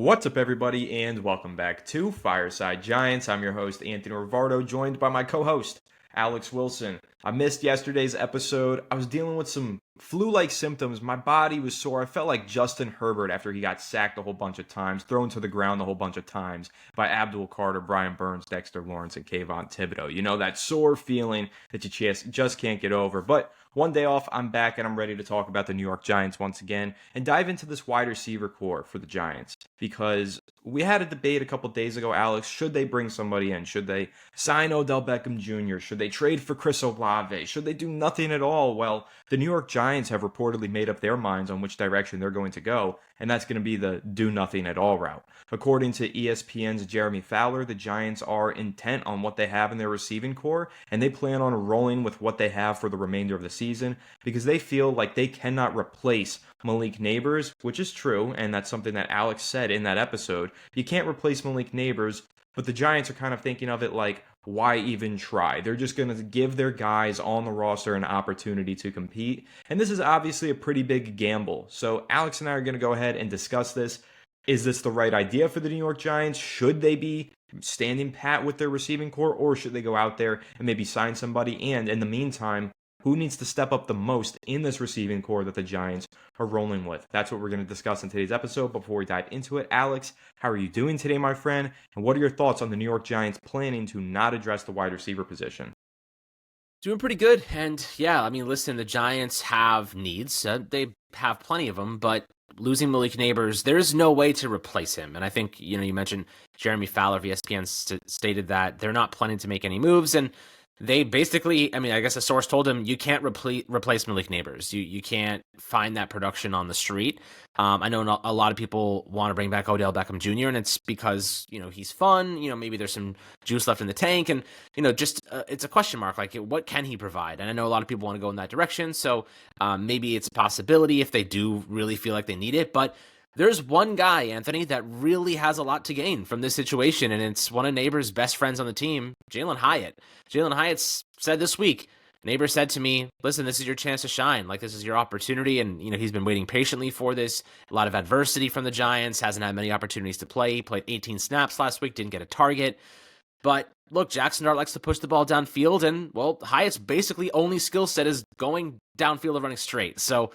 What's up, everybody, and welcome back to Fireside Giants. I'm your host, Anthony Rivardo, joined by my co-host, Alex Wilson. I missed yesterday's episode. I was dealing with some flu-like symptoms. My body was sore. I felt like Justin Herbert after he got sacked a whole bunch of times, thrown to the ground a whole bunch of times by Abdul Carter, Brian Burns, Dexter Lawrence, and Kayvon Thibodeau. You know, that sore feeling that you just can't get over. But one day off, I'm back and I'm ready to talk about the New York Giants once again and dive into this wide receiver core for the Giants. Because we had a debate a couple days ago, Alex, should they bring somebody in? Should they sign Odell Beckham Jr.? Should they trade for Chris Olave? Should they do nothing at all? Well, the New York Giants have reportedly made up their minds on which direction they're going to go, and that's going to be the do nothing at all route. According to ESPN's Jeremy Fowler, the Giants are intent on what they have in their receiving core, and they plan on rolling with what they have for the remainder of the season because they feel like they cannot replace Malik Neighbors, which is true, and that's something that Alex said in that episode. You can't replace Malik Neighbors, but the Giants are kind of thinking of it like, why even try? They're just going to give their guys on the roster an opportunity to compete, and this is obviously a pretty big gamble. So Alex and I are going to go ahead and discuss this. Is this the right idea for the New York Giants? Should they be standing pat with their receiving core, or should they go out there and maybe sign somebody? And in the meantime, who needs to step up the most in this receiving core that the Giants are rolling with? That's what we're going to discuss in today's episode. Before we dive into it, Alex, how are you doing today, my friend? And what are your thoughts on the New York Giants planning to not address the wide receiver position? Doing pretty good. And yeah, I mean, listen, the Giants have needs. They have plenty of them, but losing Malik Neighbors, there's no way to replace him. And I think, you mentioned Jeremy Fowler of ESPN stated that they're not planning to make any moves. And they basically, I guess a source told him, you can't replace Malik Neighbors. You can't find that production on the street. I know a lot of people want to bring back Odell Beckham Jr., and it's because, he's fun. Maybe there's some juice left in the tank, and, it's a question mark. Like, what can he provide? And I know a lot of people want to go in that direction, so maybe it's a possibility if they do really feel like they need it, but there's one guy, Anthony, that really has a lot to gain from this situation, and it's one of Neighbors' best friends on the team, Jaylen Hyatt. Jaylen Hyatt said this week, Neighbor said to me, listen, this is your chance to shine. Like, this is your opportunity, and, he's been waiting patiently for this. A lot of adversity from the Giants, hasn't had many opportunities to play. He played 18 snaps last week, didn't get a target. But, look, Jackson Dart likes to push the ball downfield, and, well, Hyatt's basically only skill set is going downfield and running straight. So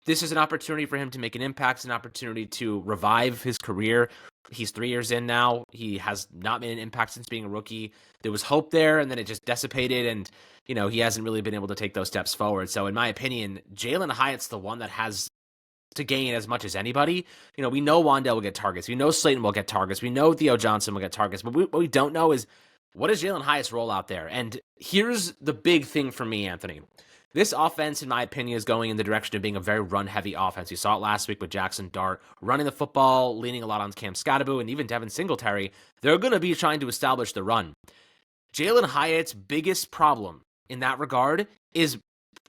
this is an opportunity for him to make an impact, an opportunity to revive his career. He's 3 years in now. He has not made an impact since being a rookie. There was hope there, and then it just dissipated, and, he hasn't really been able to take those steps forward. So in my opinion, Jaylen Hyatt's the one that has to gain as much as anybody. We know Wandale will get targets. We know Slayton will get targets. We know Theo Johnson will get targets. But what we don't know is, what is Jaylen Hyatt's role out there? And here's the big thing for me, Anthony. This offense, in my opinion, is going in the direction of being a very run-heavy offense. You saw it last week with Jackson Dart running the football, leaning a lot on Cam Scatterbo, and even Devin Singletary. They're going to be trying to establish the run. Jaylen Hyatt's biggest problem in that regard is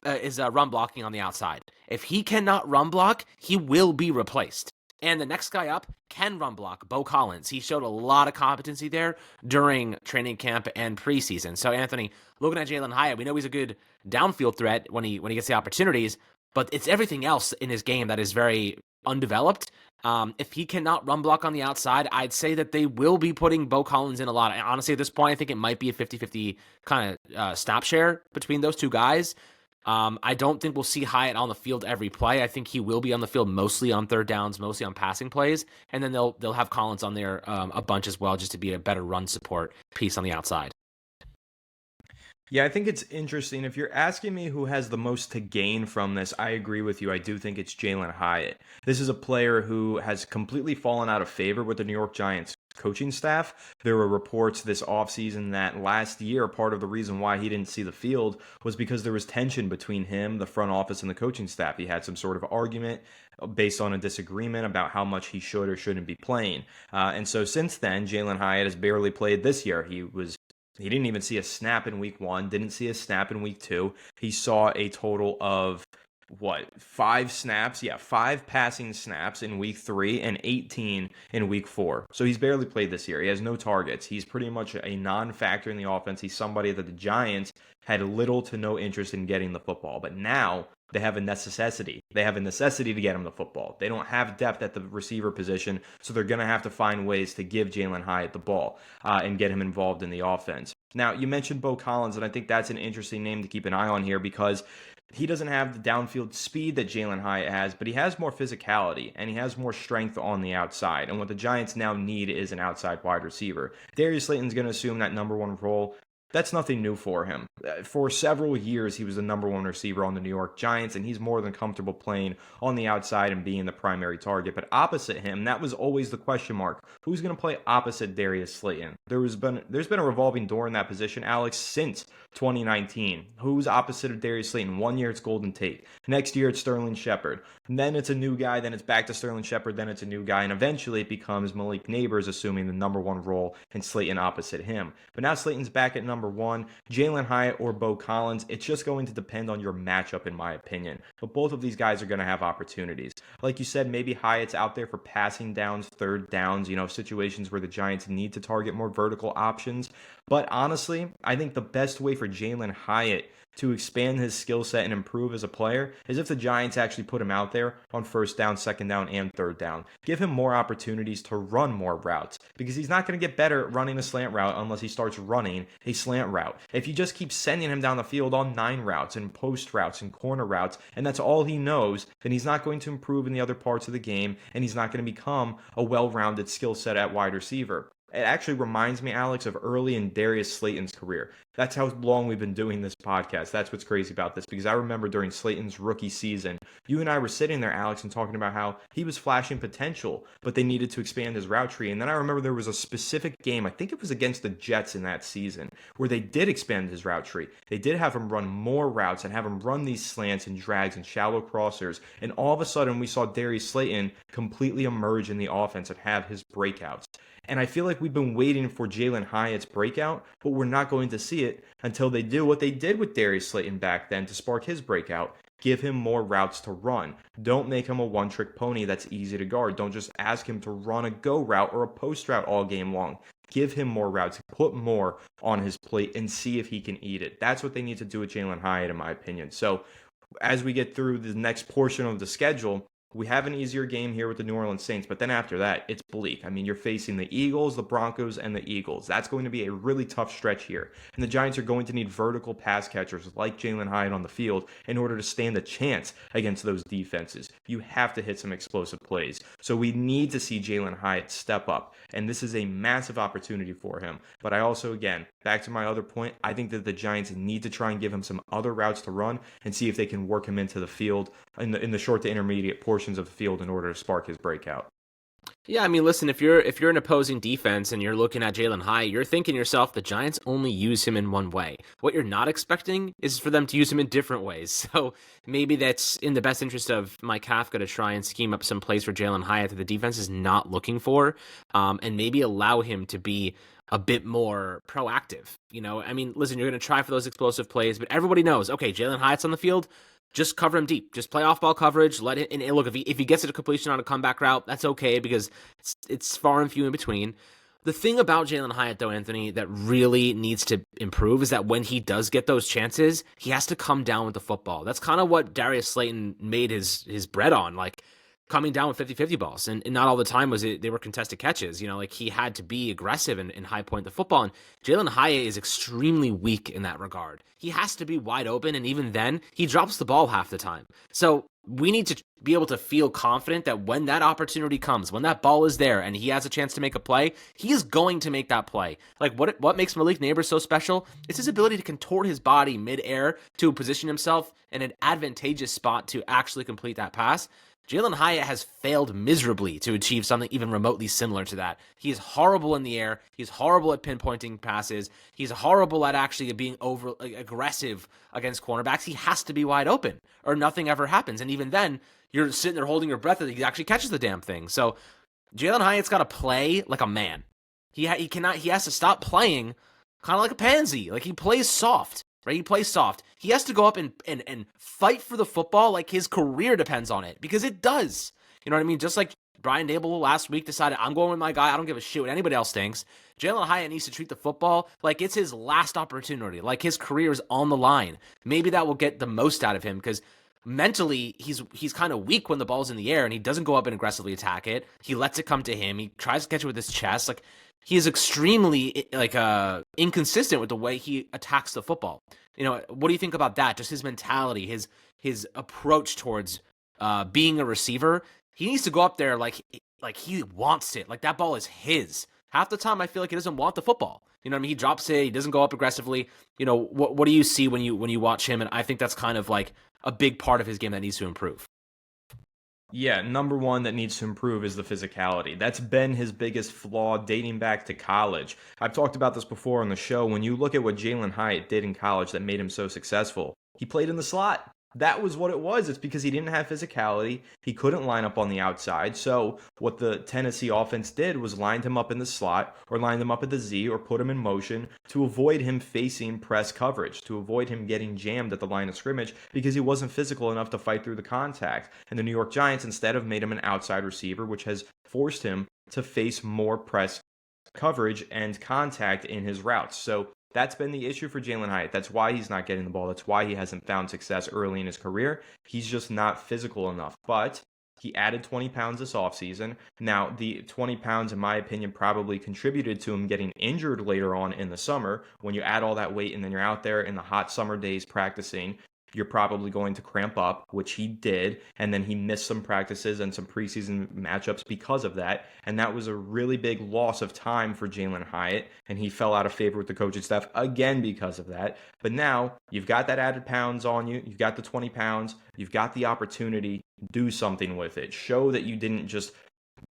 run blocking on the outside. If he cannot run block, he will be replaced. And the next guy up can run block, Bo Collins. He showed a lot of competency there during training camp and preseason. So, Anthony, looking at Jaylen Hyatt, we know he's a good downfield threat when he gets the opportunities, but it's everything else in his game that is very undeveloped. If he cannot run block on the outside, I'd say that they will be putting Bo Collins in a lot. Honestly, at this point, I think it might be a 50-50 kind of snap share between those two guys. I don't think we'll see Hyatt on the field every play. I think he will be on the field mostly on third downs, mostly on passing plays, and then they'll have Collins on there a bunch as well, just to be a better run support piece on the outside. Yeah, I think it's interesting. If you're asking me who has the most to gain from this, I agree with you. I do think it's Jaylen Hyatt. This is a player who has completely fallen out of favor with the New York Giants coaching staff. There were reports this offseason that last year, part of the reason why he didn't see the field was because there was tension between him, the front office, and the coaching staff. He had some sort of argument based on a disagreement about how much he should or shouldn't be playing. And so since then, Jaylen Hyatt has barely played this year. He didn't even see a snap in week 1, didn't see a snap in week 2. He saw a total of, 5 snaps? Yeah, 5 passing snaps in week 3 and 18 in week 4. So he's barely played this year. He has no targets. He's pretty much a non-factor in the offense. He's somebody that the Giants had little to no interest in getting the football. But now They have a necessity. They have a necessity to get him the football. They don't have depth at the receiver position, so they're going to have to find ways to give Jaylen Hyatt the ball and get him involved in the offense. Now, you mentioned Bo Collins, and I think that's an interesting name to keep an eye on here because he doesn't have the downfield speed that Jaylen Hyatt has, but he has more physicality and he has more strength on the outside. And what the Giants now need is an outside wide receiver. Darius Slayton's going to assume that number one role. That's nothing new for him. For several years, he was the number one receiver on the New York Giants, and he's more than comfortable playing on the outside and being the primary target. But opposite him, that was always the question mark. Who's going to play opposite Darius Slayton? There's been a revolving door in that position, Alex, since 2019. Who's opposite of Darius Slayton? 1 year it's Golden Tate. Next year it's Sterling Shepard. And then it's a new guy, then it's back to Sterling Shepard, then it's a new guy, and eventually it becomes Malik Neighbors assuming the number one role and Slayton opposite him. But now Slayton's back at number one. Jaylen Hyatt or Bo Collins, it's just going to depend on your matchup, in my opinion. But both of these guys are going to have opportunities. Like you said, maybe Hyatt's out there for passing downs, third downs, situations where the Giants need to target more vertical options. But honestly, I think the best way for Jaylen Hyatt to expand his skill set and improve as a player is if the Giants actually put him out there on first down, second down, and third down. Give him more opportunities to run more routes because he's not going to get better at running a slant route unless he starts running a slant route. If you just keep sending him down the field on 9 routes and post routes and corner routes, and that's all he knows, then he's not going to improve in the other parts of the game, and he's not going to become a well-rounded skill set at wide receiver. It actually reminds me, Alex, of early in Darius Slayton's career. That's how long we've been doing this podcast. That's what's crazy about this, because I remember during Slayton's rookie season, you and I were sitting there, Alex, and talking about how he was flashing potential, but they needed to expand his route tree. And then I remember there was a specific game, I think it was against the Jets in that season, where they did expand his route tree. They did have him run more routes and have him run these slants and drags and shallow crossers. And all of a sudden, we saw Darius Slayton completely emerge in the offense and have his breakouts. And I feel like we've been waiting for Jaylen Hyatt's breakout, but we're not going to see it until they do what they did with Darius Slayton back then to spark his breakout. Give him more routes to run. Don't make him a one-trick pony that's easy to guard. Don't just ask him to run a go route or a post route all game long. Give him more routes. Put more on his plate and see if he can eat it. That's what they need to do with Jaylen Hyatt, in my opinion. So as we get through the next portion of the schedule, we have an easier game here with the New Orleans Saints, but then after that, it's bleak. I mean, you're facing the Eagles, the Broncos, and the Eagles. That's going to be a really tough stretch here. And the Giants are going to need vertical pass catchers like Jaylen Hyatt on the field in order to stand a chance against those defenses. You have to hit some explosive plays. So we need to see Jaylen Hyatt step up, and this is a massive opportunity for him. But I also, again, back to my other point, I think that the Giants need to try and give him some other routes to run and see if they can work him into the field in the short to intermediate portions of the field in order to spark his breakout. Yeah, I mean, listen, if you're an opposing defense and you're looking at Jaylen Hyatt, you're thinking to yourself, the Giants only use him in one way. What you're not expecting is for them to use him in different ways. So maybe that's in the best interest of Mike Kafka to try and scheme up some plays for Jaylen Hyatt that the defense is not looking for, and maybe allow him to be a bit more proactive. I mean, listen, you're going to try for those explosive plays, but everybody knows, okay, Jaylen Hyatt's on the field. Just cover him deep. Just play off-ball coverage. Let it. And look, if he gets it to completion on a comeback route, that's okay because it's far and few in between. The thing about Jaylen Hyatt, though, Anthony, that really needs to improve is that when he does get those chances, he has to come down with the football. That's kind of what Darius Slayton made his bread on, like coming down with 50-50 balls. And not all the time they were contested catches. He had to be aggressive and high point the football. And Jaylen Hyatt is extremely weak in that regard. He has to be wide open, and even then, he drops the ball half the time. So we need to be able to feel confident that when that opportunity comes, when that ball is there and he has a chance to make a play, he is going to make that play. Like what makes Malik Neighbors so special is his ability to contort his body midair to position himself in an advantageous spot to actually complete that pass. Jaylen Hyatt has failed miserably to achieve something even remotely similar to that. He is horrible in the air. He's horrible at pinpointing passes. He's horrible at actually being aggressive against cornerbacks. He has to be wide open or nothing ever happens. And even then, you're sitting there holding your breath that he actually catches the damn thing. So Jaylen Hyatt's got to play like a man. He has to stop playing kind of like a pansy. Like he plays soft. Right? He plays soft. He has to go up and fight for the football like his career depends on it, because it does. You know what I mean? Just like Brian Dable last week decided, I'm going with my guy. I don't give a shit what anybody else thinks. Jaylen Hyatt needs to treat the football like it's his last opportunity, like his career is on the line. Maybe that will get the most out of him, because mentally he's kind of weak when the ball's in the air and he doesn't go up and aggressively attack it. He lets it come to him. He tries to catch it with his chest. Like he is extremely inconsistent with the way he attacks the football. What do you think about that? Just his mentality, his approach towards being a receiver. He needs to go up there like he wants it. Like that ball is his. Half the time I feel like he doesn't want the football. You know what I mean? He drops it. He doesn't go up aggressively. What do you see when you watch him? And I think that's kind of like a big part of his game that needs to improve. Yeah, number one that needs to improve is the physicality. That's been his biggest flaw dating back to college. I've talked about this before on the show. When you look at what Jaylen Hyatt did in college that made him so successful, he played in the slot. That was what it was. It's because he didn't have physicality. He couldn't line up on the outside. So what the Tennessee offense did was lined him up in the slot or lined him up at the Z or put him in motion to avoid him facing press coverage, to avoid him getting jammed at the line of scrimmage because he wasn't physical enough to fight through the contact. And the New York Giants instead have made him an outside receiver, which has forced him to face more press coverage and contact in his routes. So that's been the issue for Jaylen Hyatt. That's why he's not getting the ball. That's why he hasn't found success early in his career. He's just not physical enough. But he added 20 pounds this offseason. Now, the 20 pounds, in my opinion, probably contributed to him getting injured later on in the summer. When you add all that weight and then you're out there in the hot summer days practicing, you're probably going to cramp up, which he did, and then he missed some practices and some preseason matchups because of that, and that was a really big loss of time for Jaylen Hyatt, and he fell out of favor with the coaching staff again because of that. But now, you've got that added pounds on you, you've got the 20 pounds, you've got the opportunity, do something with it. Show that you didn't just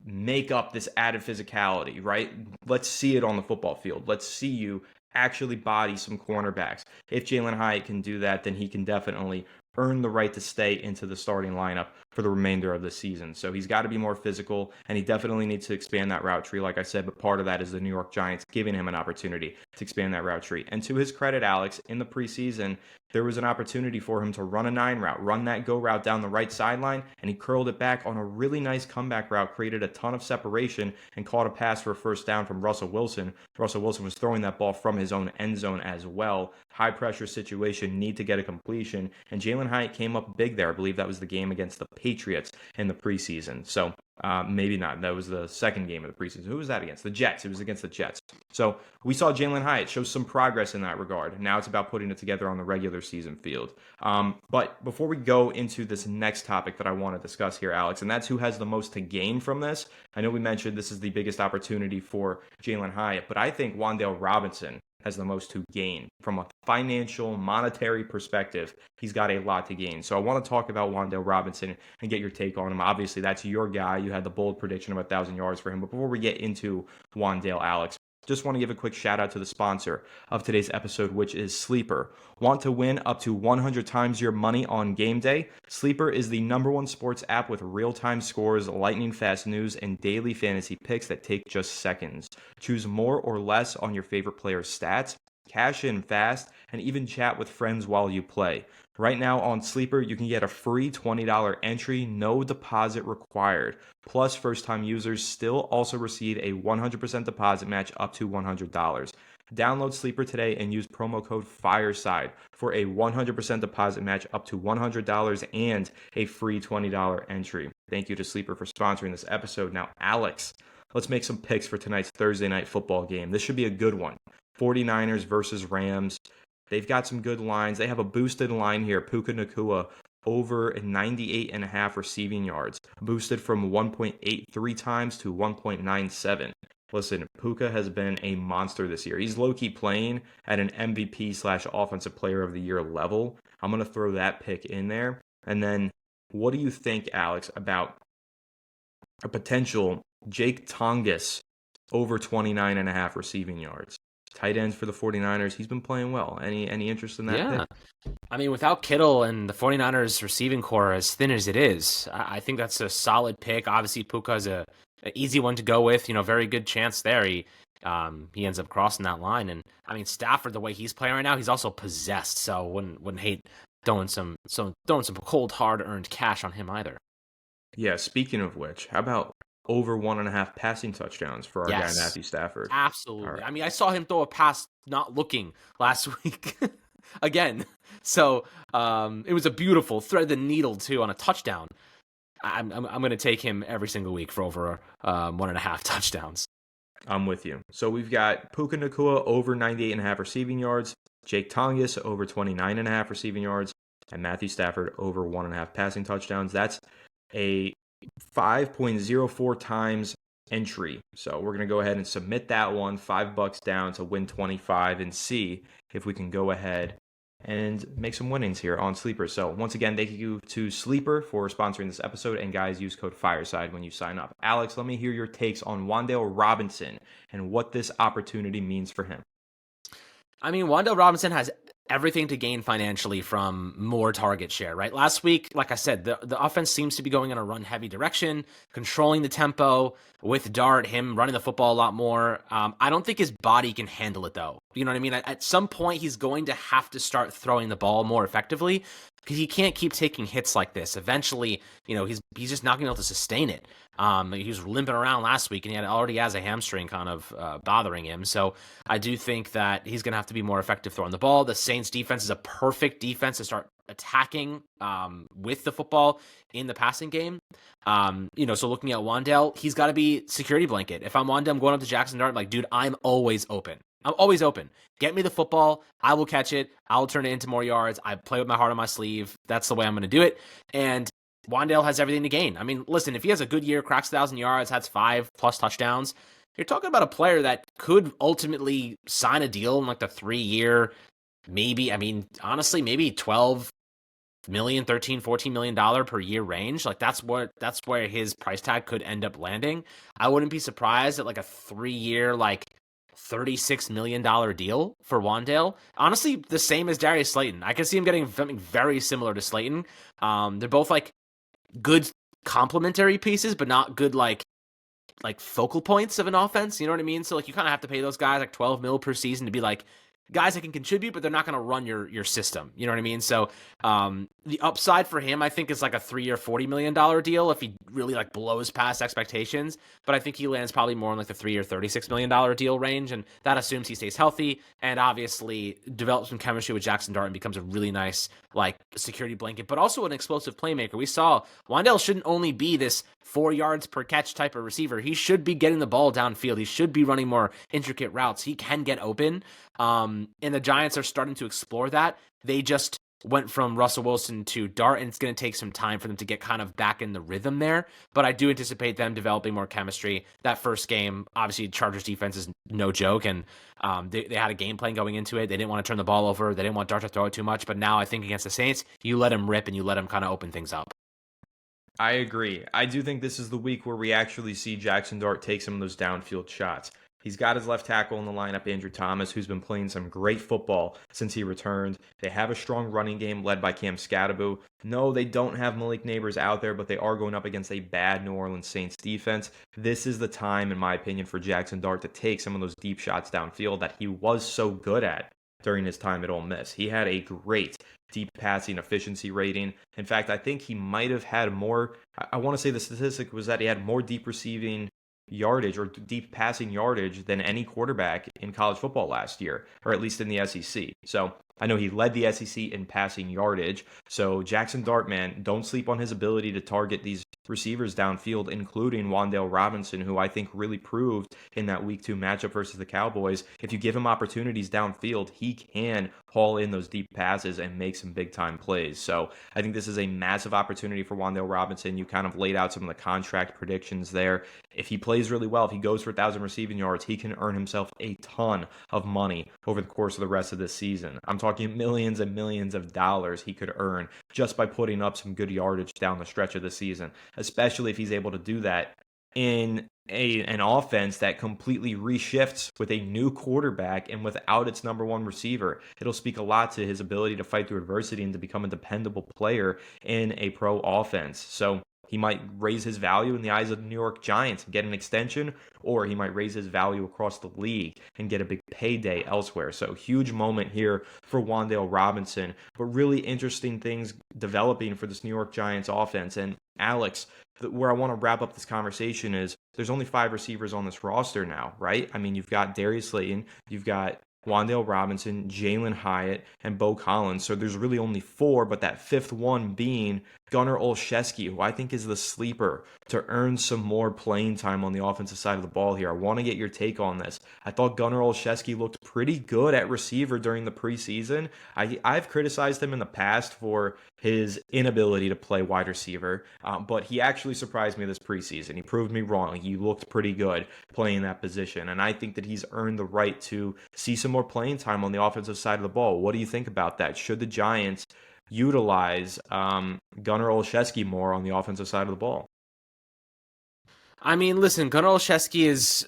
make up this added physicality, right? Let's see it on the football field. Let's see you actually body some cornerbacks. If Jaylen Hyatt can do that, then he can definitely earn the right to stay into the starting lineup for the remainder of the season. So he's got to be more physical, and he definitely needs to expand that route tree, like I said, but part of that is the New York Giants giving him an opportunity to expand that route tree. And to his credit, Alex, in the preseason, there was an opportunity for him to run a 9 route, run that go route down the right sideline, and he curled it back on a really nice comeback route, created a ton of separation, and caught a pass for a first down from Russell Wilson. Russell Wilson was throwing that ball from his own end zone as well. High pressure situation, need to get a completion, and Jaylen Hyatt came up big there. I believe that was the game against the Patriots in the preseason. So maybe not. That was the second game of the preseason. Who was that against? The Jets. It was against the Jets. So we saw Jaylen Hyatt show some progress in that regard. Now it's about putting it together on the regular season field. But before we go into this next topic that I want to discuss here, Alex, and that's who has the most to gain from this. I know we mentioned this is the biggest opportunity for Jaylen Hyatt, but I think Wandale Robinson has the most to gain from a financial, monetary perspective. He's got a lot to gain. So I want to talk about Wandale Robinson and get your take on him. Obviously, that's your guy. You had the bold prediction of 1,000 yards for him. But before we get into Wandale, Alex, just want to give a quick shout out to the sponsor of today's episode, which is Sleeper. Want to win up to 100 times your money on game day? Sleeper is the #1 sports app with real-time scores, lightning-fast news, and daily fantasy picks that take just seconds. Choose more or less on your favorite player's stats, cash in fast, and even chat with friends while you play. Right now on Sleeper, you can get a free $20 entry, no deposit required. Plus, first-time users still also receive a 100% deposit match up to $100. Download Sleeper today and use promo code FIRESIDE for a 100% deposit match up to $100 and a free $20 entry. Thank you to Sleeper for sponsoring this episode. Now, Alex, let's make some picks for tonight's Thursday night football game. This should be a good one. 49ers versus Rams. They've got some good lines. They have a boosted line here. Puka Nacua over 98.5 receiving yards, boosted from 1.83 times to 1.97. Listen, Puka has been a monster this year. He's low-key playing at an MVP/Offensive Player of the Year level. I'm going to throw that pick in there. And then what do you think, Alex, about a potential Jake Tongas over 29.5 receiving yards? Tight ends for the 49ers. He's been playing well. Any interest in that pick? I mean, without Kittle and the 49ers receiving core as thin as it is, I think that's a solid pick. Obviously, Puka's an easy one to go with. Very good chance there. He ends up crossing that line. And, I mean, Stafford, the way he's playing right now, he's also possessed. So wouldn't hate throwing some cold, hard-earned cash on him either. Yeah, speaking of which, how about over 1.5 passing touchdowns for our guy Matthew Stafford? Absolutely. Right. I mean, I saw him throw a pass not looking last week. again. So it was a beautiful thread the needle too on a touchdown. I'm going to take him every single week for over 1.5 touchdowns. I'm with you. So we've got Puka Nacua over 98.5 receiving yards, Jake Tongas over 29.5 receiving yards, and Matthew Stafford over 1.5 passing touchdowns. That's a 5.04 times entry. So we're going to go ahead and submit that one, $5 down to win 25, and see if we can go ahead and make some winnings here on Sleeper. So once again, thank you to Sleeper for sponsoring this episode. And guys, use code Fireside when you sign up. Alex, let me hear your takes on Wandale Robinson and what this opportunity means for him. I mean, Wandale Robinson has everything to gain financially from more target share, right? Last week, like I said, the offense seems to be going in a run-heavy direction, controlling the tempo with Dart, him running the football a lot more. I don't think his body can handle it, though. You know what I mean? At some point, he's going to have to start throwing the ball more effectively because he can't keep taking hits like this. Eventually, he's just not going to be able to sustain it. He was limping around last week, and he already has a hamstring kind of bothering him. So I do think that he's going to have to be more effective throwing the ball. The Saints defense is a perfect defense to start attacking with the football in the passing game. So looking at Wandale, he's got to be security blanket. If I'm Wandale, I'm going up to Jackson Dart, I'm like, dude, I'm always open. I'm always open. Get me the football. I will catch it. I will turn it into more yards. I play with my heart on my sleeve. That's the way I'm going to do it. And Wandale has everything to gain. I mean, listen, if he has a good year, cracks 1,000 yards, has 5+ touchdowns, you're talking about a player that could ultimately sign a deal in like the 3-year, honestly, maybe 12 million, 13, 14 million dollar per year range. Like that's where his price tag could end up landing. I wouldn't be surprised at like a 3-year, like $36 million deal for Wandale. Honestly, the same as Darius Slayton. I can see him getting something very similar to Slayton. They're both like good complementary pieces, but not good like focal points of an offense. You know what I mean? So like you kind of have to pay those guys like 12 mil per season to be like guys that can contribute, but they're not going to run your system. You know what I mean? So the upside for him, I think, is like a 3-year, $40 million deal if he really like blows past expectations. But I think he lands probably more in like the 3-year, $36 million deal range, and that assumes he stays healthy and obviously develops some chemistry with Jackson Dart and becomes a really nice like security blanket, but also an explosive playmaker. We saw Wandale shouldn't only be this 4 yards per catch type of receiver. He should be getting the ball downfield. He should be running more intricate routes. He can get open. And the Giants are starting to explore that. They just went from Russell Wilson to Dart, and it's going to take some time for them to get kind of back in the rhythm there. But I do anticipate them developing more chemistry. That first game, obviously, Chargers defense is no joke, and they had a game plan going into it. They didn't want to turn the ball over. They didn't want Dart to throw it too much. But now I think against the Saints, you let him rip and you let him kind of open things up. I agree. I do think this is the week where we actually see Jackson Dart take some of those downfield shots. He's got his left tackle in the lineup, Andrew Thomas, who's been playing some great football since he returned. They have a strong running game led by Cam Scadaboo. No, they don't have Malik Neighbors out there, but they are going up against a bad New Orleans Saints defense. This is the time, in my opinion, for Jackson Dart to take some of those deep shots downfield that he was so good at during his time at Ole Miss. He had a great deep passing efficiency rating. In fact, I think he might have had more, I want to say the statistic was that he had more deep receiving yardage or deep passing yardage than any quarterback in college football last year, or at least in the SEC. So I know he led the SEC in passing yardage. So Jackson Dart, man, don't sleep on his ability to target these receivers downfield, including Wandale Robinson, who I think really proved in that week 2 matchup versus the Cowboys. If you give him opportunities downfield, he can haul in those deep passes and make some big time plays. So I think this is a massive opportunity for Wandale Robinson. You kind of laid out some of the contract predictions there. If he plays really well, if he goes for 1,000 receiving yards, he can earn himself a ton of money over the course of the rest of this season. I'm talking millions and millions of dollars he could earn just by putting up some good yardage down the stretch of the season, especially if he's able to do that in an offense that completely reshifts with a new quarterback and without its number one receiver. It'll speak a lot to his ability to fight through adversity and to become a dependable player in a pro offense. So he might raise his value in the eyes of the New York Giants and get an extension, or he might raise his value across the league and get a big payday elsewhere. So huge moment here for Wandale Robinson, but really interesting things developing for this New York Giants offense. And Alex, where I want to wrap up this conversation is there's only 5 receivers on this roster now, right? I mean, you've got Darius Slayton, you've got Wandale Robinson, Jaylen Hyatt, and Bo Collins. So there's really only four, but that fifth one being Gunnar Olszewski, who I think is the sleeper to earn some more playing time on the offensive side of the ball here. I want to get your take on this. I thought Gunnar Olszewski looked pretty good at receiver during the preseason. I've criticized him in the past for his inability to play wide receiver, but he actually surprised me this preseason. He proved me wrong. He looked pretty good playing that position, and I think that he's earned the right to see some more playing time on the offensive side of the ball. What do you think about that? Should the Giants utilize Gunnar Olszewski more on the offensive side of the ball? I mean, listen, Gunnar Olszewski is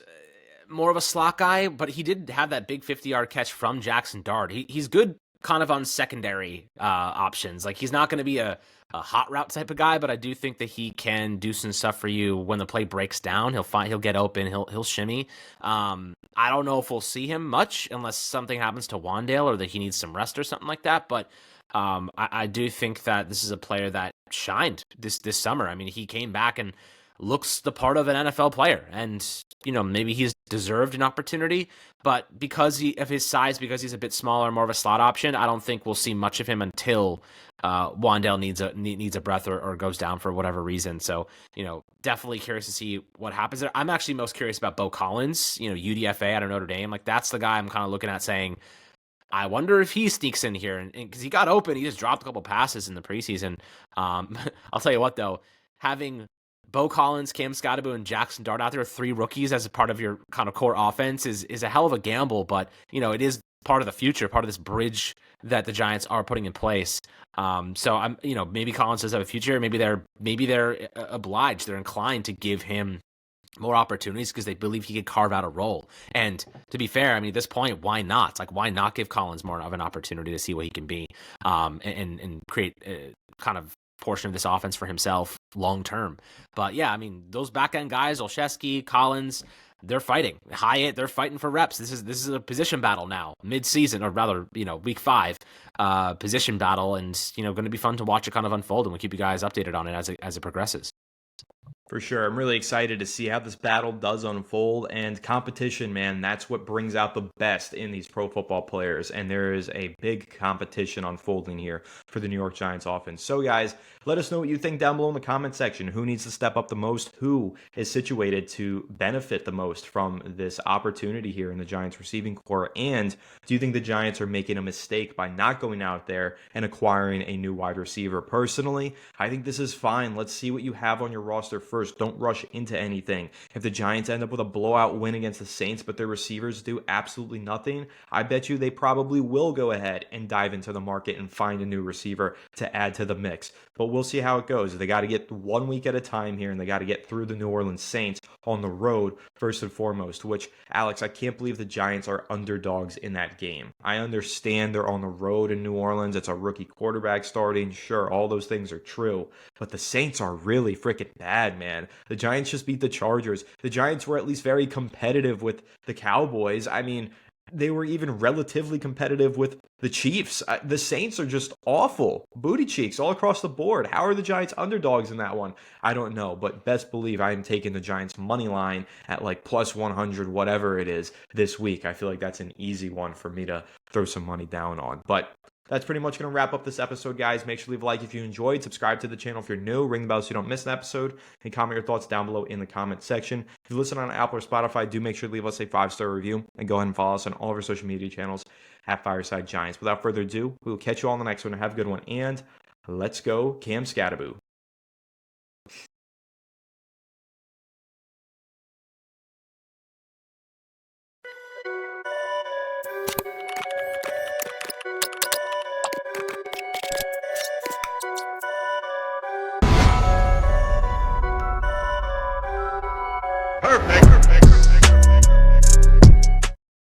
more of a slot guy, but he did have that big 50-yard catch from Jackson Dart. He's good kind of on secondary options. Like, he's not going to be a hot route type of guy, but I do think that he can do some stuff for you when the play breaks down. He'll get open, he'll shimmy. I don't know if we'll see him much unless something happens to Wandale or that he needs some rest or something like that, but I do think that this is a player that shined this summer. I mean, he came back and looks the part of an NFL player, and maybe he's deserved an opportunity, but because of his size, because he's a bit smaller, more of a slot option, I don't think we'll see much of him until Wandale needs a breath or goes down for whatever reason. So definitely curious to see what happens there. I'm actually most curious about Bo Collins, UDFA out of Notre Dame. Like, that's the guy I'm kind of looking at saying, I wonder if he sneaks in here, and because he got open, he just dropped a couple passes in the preseason. I'll tell you what, though, having Bo Collins, Cam Scottaboo, and Jackson Dart out there, three rookies as a part of your kind of core offense is a hell of a gamble, but it is part of the future, part of this bridge that the Giants are putting in place. So I'm, maybe Collins does have a future. Maybe they're obliged, they're inclined to give him more opportunities because they believe he could carve out a role. And to be fair, I mean, at this point, why not? Like, why not give Collins more of an opportunity to see what he can be, and create a kind of portion of this offense for himself long term. But yeah, I mean, those back end guys, Olszewski, Collins, they're fighting. Hyatt, they're fighting for reps. This is a position battle now, mid-season, or rather, week 5, position battle, and going to be fun to watch it kind of unfold, and we'll keep you guys updated on it as it progresses. For sure. I'm really excited to see how this battle does unfold, and competition, man, that's what brings out the best in these pro football players, and there is a big competition unfolding here for the New York Giants offense. So guys, let us know what you think down below in the comment section. Who needs to step up the most? Who is situated to benefit the most from this opportunity here in the Giants receiving core? And do you think the Giants are making a mistake by not going out there and acquiring a new wide receiver? Personally, I think this is fine. Let's see what you have on your roster first. Don't rush into anything. If the Giants end up with a blowout win against the Saints, but their receivers do absolutely nothing, I bet you they probably will go ahead and dive into the market and find a new receiver to add to the mix. But we'll see how it goes. They got to get 1 week at a time here, and they got to get through the New Orleans Saints on the road first and foremost, which, Alex, I can't believe the Giants are underdogs in that game. I understand they're on the road in New Orleans. It's a rookie quarterback starting. Sure, all those things are true, but the Saints are really freaking bad, man. The Giants just beat the Chargers. The Giants were at least very competitive with the Cowboys. I mean, they were even relatively competitive with the Chiefs. The Saints are just awful. Booty cheeks all across the board. How are the Giants underdogs in that one? I don't know, but best believe I am taking the Giants money line at like plus 100, whatever it is, this week. I feel like that's an easy one for me to throw some money down on. But that's pretty much going to wrap up this episode, guys. Make sure to leave a like if you enjoyed. Subscribe to the channel if you're new. Ring the bell so you don't miss an episode. And comment your thoughts down below in the comment section. If you listen on Apple or Spotify, do make sure to leave us a 5-star review. And go ahead and follow us on all of our social media channels at Fireside Giants. Without further ado, we will catch you all on the next one. Have a good one. And let's go, Cam Scattaboo. Perfect.